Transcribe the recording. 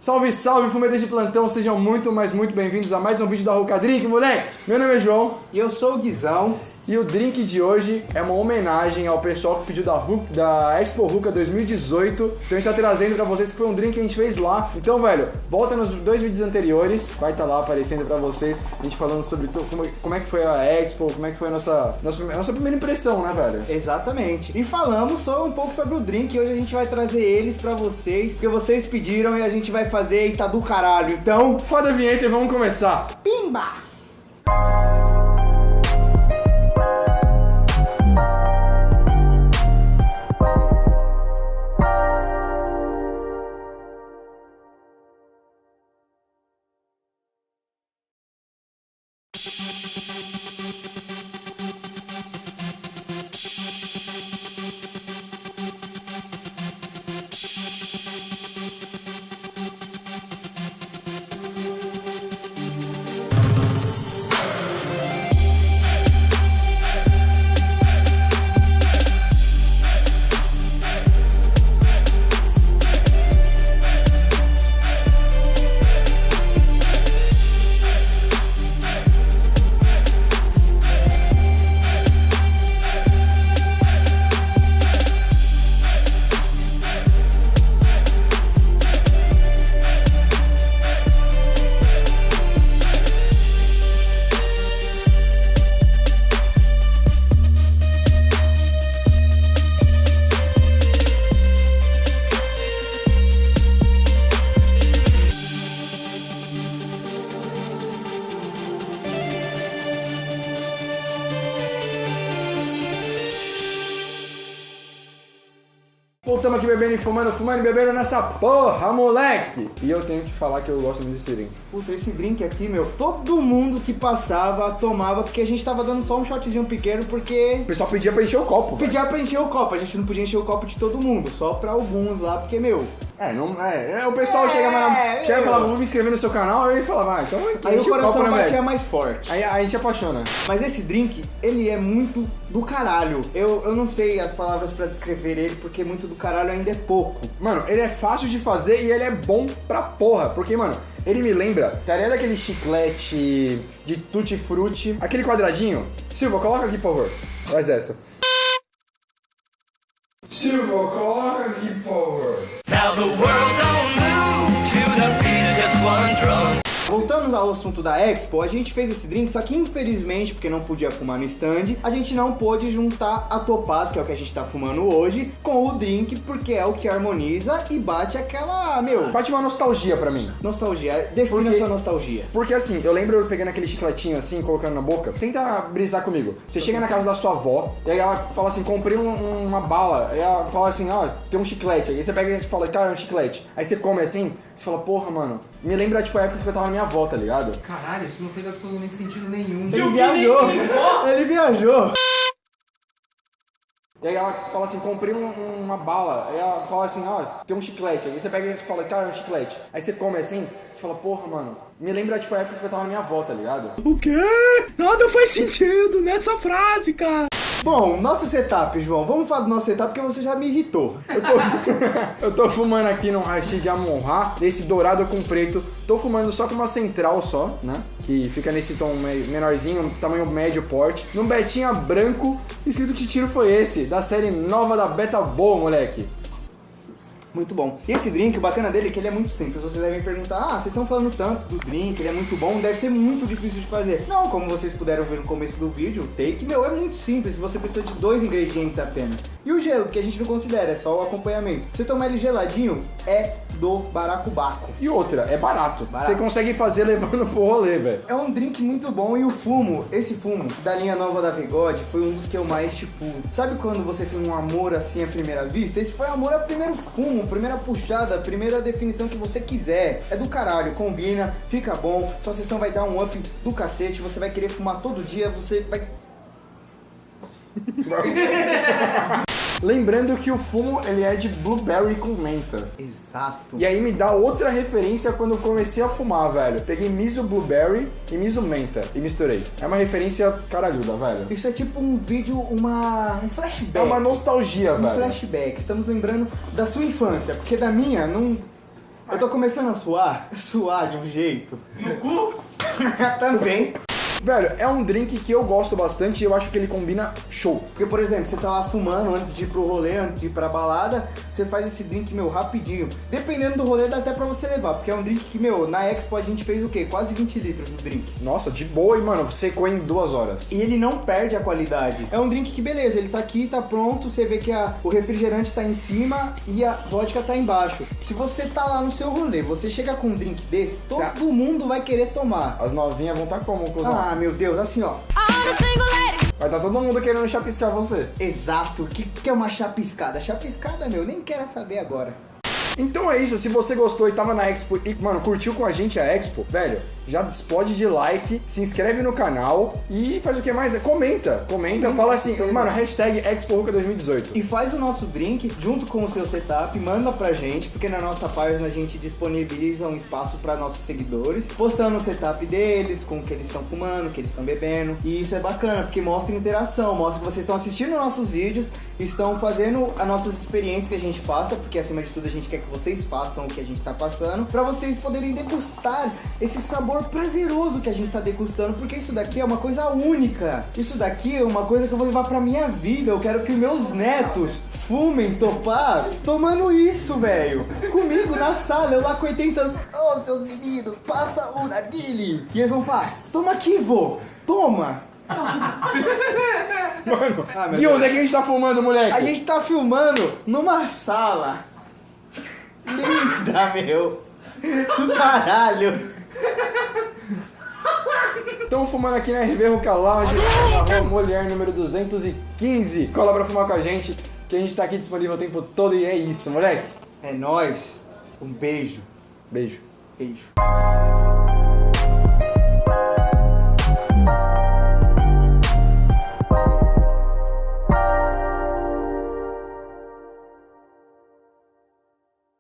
Salve, salve, fumetas de plantão, sejam muito, mas muito bem-vindos a mais um vídeo da Ruka Drink, moleque! Meu nome é João. E eu sou o Guizão. E o drink de hoje é uma homenagem ao pessoal que pediu da Expo Ruka 2018. Então a gente tá trazendo pra vocês que foi um drink que a gente fez lá. Então, velho, volta nos 2 vídeos anteriores, vai estar lá aparecendo pra vocês, a gente falando sobre como é que foi a Expo, como é que foi a nossa primeira impressão, né, velho? Exatamente. E falamos só um pouco sobre o drink, e hoje a gente vai trazer eles pra vocês, porque vocês pediram e a gente vai fazer e tá do caralho. Então, roda a vinheta e vamos começar. Pimba! Voltamos aqui bebendo e fumando e bebendo nessa porra, moleque! E eu tenho que falar que eu gosto muito desse drink. Puta, esse drink aqui, meu, todo mundo que passava tomava, porque a gente tava dando só um shotzinho pequeno, porque... O pessoal pedia pra encher o copo, Pedia pra encher o copo, a gente não podia encher o copo de todo mundo, só pra alguns lá, porque, meu... o pessoal chega e falava, vou me inscrever no seu canal, aí ele falava, então aí o coração copo, né, batia mais forte. Aí a gente apaixona. Mas esse drink, ele é muito do caralho. Eu não sei as palavras pra descrever ele, porque muito do caralho ainda é pouco. Mano, ele é fácil de fazer e ele é bom pra porra, porque, mano, ele me lembra, tá ligado aquele chiclete de tutti-frutti, aquele quadradinho? Silva, coloca aqui, por favor. Faz essa. Silva, coloca aqui, por favor. Now the world don't move to the beat of just one drum. Voltando ao assunto da Expo, a gente fez esse drink, só que infelizmente, porque não podia fumar no stand, a gente não pôde juntar a Topaz, que é o que a gente tá fumando hoje, com o drink, porque é o que harmoniza e bate aquela, Bate uma nostalgia pra mim. Nostalgia, define a sua nostalgia. Porque assim, eu lembro eu pegando aquele chicletinho assim, colocando na boca. Tenta brisar comigo. Você chega na casa da sua avó, e aí ela fala assim, comprei uma bala. Aí ela fala assim, tem um chiclete. Aí você pega e fala, cara, é um chiclete. Aí você come assim, você fala, porra, mano, me lembra tipo a época que eu tava na minha avó, tá ligado? Caralho, isso não fez absolutamente sentido nenhum. Ele viajou! Ele viajou! E aí ela fala assim, comprei uma bala. Aí ela fala assim, tem um chiclete. Aí você pega e fala, cara, é um chiclete. Aí você come assim, você fala, porra, mano, me lembra tipo a época que eu tava na minha avó, tá ligado? O quê? Nada faz sentido nessa frase, cara. Bom, nosso setup, João. Vamos falar do nosso setup porque você já me irritou. Eu tô fumando aqui num hashi de Amon-Ra, desse dourado com preto. Tô fumando só com uma central só, né? Que fica nesse tom menorzinho, tamanho médio porte. Num betinha branco, escrito que tiro foi esse, da série nova da Beta Boa, moleque. Muito bom. E esse drink, o bacana dele é que ele é muito simples. Vocês devem perguntar, vocês estão falando tanto do drink, ele é muito bom, deve ser muito difícil de fazer. Não, como vocês puderam ver no começo do vídeo, o take, é muito simples. Você precisa de 2 ingredientes apenas. E o gelo, que a gente não considera, é só o acompanhamento. Você tomar ele geladinho, é do baracubaco. E outra, é barato. Você consegue fazer levando pro rolê, velho. É um drink muito bom e o fumo, esse fumo da linha nova da Vigode foi um dos que eu mais, sabe quando você tem um amor assim à primeira vista? Esse foi amor a primeiro fumo, primeira puxada, primeira definição que você quiser. É do caralho, combina, fica bom, sua sessão vai dar um up do cacete, você vai querer fumar todo dia, você vai... Lembrando que o fumo, ele é de blueberry com menta. Exato. E aí me dá outra referência quando eu comecei a fumar, velho. Peguei miso blueberry e miso menta e misturei. É uma referência caralhuda, velho. Isso é tipo um vídeo, um flashback. É uma nostalgia, velho. Um flashback. Estamos lembrando da sua infância, porque da minha, não Eu tô começando a suar de um jeito. No cu? Também. Velho, é um drink que eu gosto bastante e eu acho que ele combina show. Porque, por exemplo, você tá lá fumando antes de ir pro rolê, antes de ir pra balada, você faz esse drink, meu, rapidinho. Dependendo do rolê, dá até pra você levar, porque é um drink que, meu, na Expo a gente fez o quê? Quase 20 litros do drink. Nossa, de boa, e mano, secou em 2 horas. E ele não perde a qualidade. É um drink que, beleza, ele tá aqui, tá pronto, você vê que o refrigerante tá em cima e a vodka tá embaixo. Se você tá lá no seu rolê, você chega com um drink desse, todo mundo vai querer tomar. As novinhas vão estar como, cuzão? Ah, meu Deus, assim, ó. Vai tá todo mundo querendo chapiscar você. Exato. O que é uma chapiscada? Chapiscada, meu, nem quero saber agora. Então é isso, se você gostou e tava na Expo e, mano, curtiu com a gente a Expo, velho, já explode de like, se inscreve no canal e faz o que mais? Comenta, fala assim, mano, hashtag ExpoRuca 2018. E faz o nosso drink junto com o seu setup, manda pra gente, porque na nossa página a gente disponibiliza um espaço pra nossos seguidores, postando o setup deles, com o que eles estão fumando, o que eles estão bebendo. E isso é bacana, porque mostra interação, mostra que vocês estão assistindo nossos vídeos, estão fazendo as nossas experiências que a gente passa, porque acima de tudo a gente quer que vocês façam o que a gente tá passando, pra vocês poderem degustar esse sabor prazeroso que a gente tá degustando, porque isso daqui é uma coisa única. Isso daqui é uma coisa que eu vou levar pra minha vida. Eu quero que meus netos fumem topaz tomando isso, velho. Comigo na sala, eu lá com 80 anos. Ô, seus meninos, passa o narguile. E eles vão falar, toma aqui, vô. Toma. Mano, meu e Deus. onde é que a gente tá fumando, moleque? A gente tá filmando numa sala linda, meu. Do caralho. Estamos fumando aqui na RV Ruca Lounge, na rua Mulher número 215. Cola pra fumar com a gente, que a gente tá aqui disponível o tempo todo e é isso, moleque. É nóis. Um beijo. Beijo. Beijo.